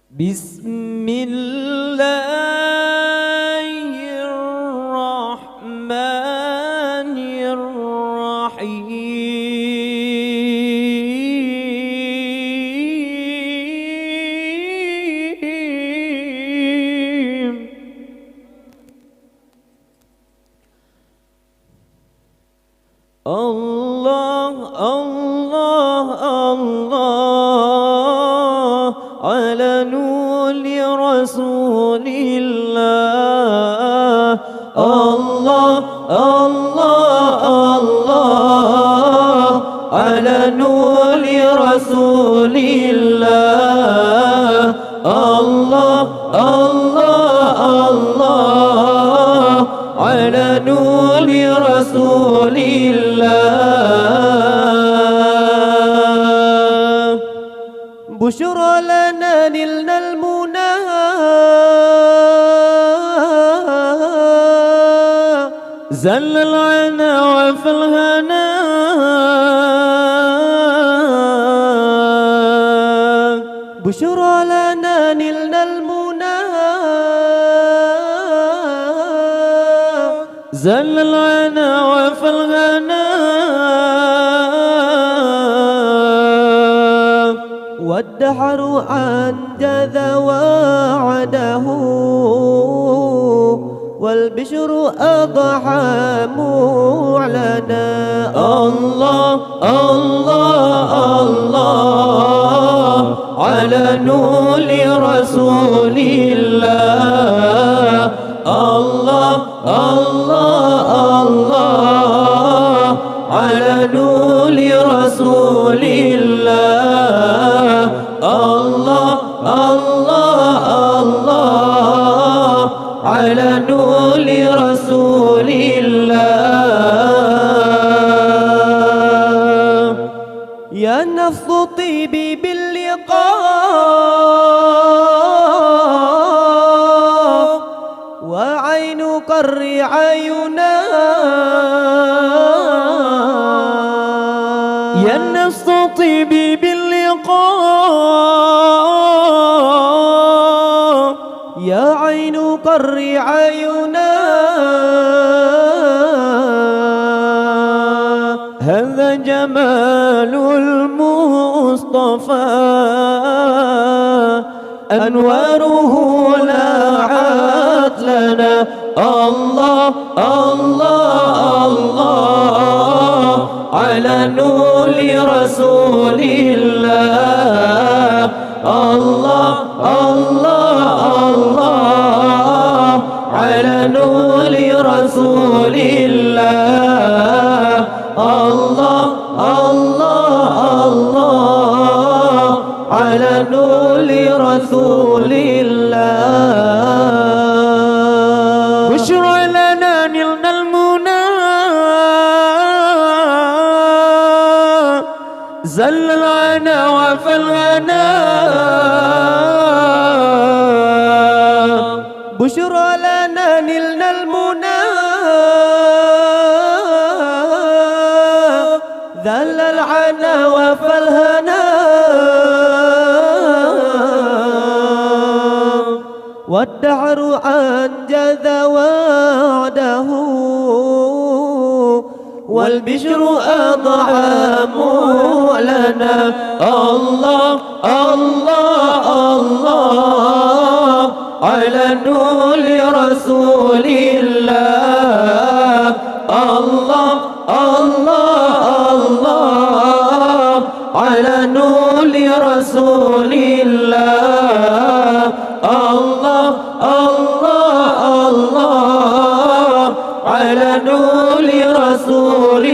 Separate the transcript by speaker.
Speaker 1: بسم الله الرحمن الرحيم. الله الله الله على نور رسول الله. الله الله الله على نور رسول الله. الله الله الله على نور رسول الله. بشرى لنا نلنا المنى زل العنا وفي الهنا بشرى لنا نلنا المنى زل العنا وفي الهنا والدهر أنجز وعده والبشر أضحى معلنا. الله الله الله على نور رسول الله. الله الله الله على نور رسول الله. الله الله الله على نور رسول الله. يا نفس طيبي باللقاء وعين قر عينا. يا النفس طيبي باللقاء يا عين قر عينا. هذا جمال المصطفى أنواره لاحت لنا. الله الله الله على نور رسول الله. الله الله الله على نور رسول الله. الله الله الله على نور رسول الله. بشرى لنا نلنا المنى زل العنا وفي الهنا بشرى لنا نلنا المنى ذل العنا وفي الهنا والدهر أنجز وعده والبشر أضحى معلنا. الله الله الله على نور رسول الله. الله الله الله على نور رسول الله. الله الله الله على نور رسول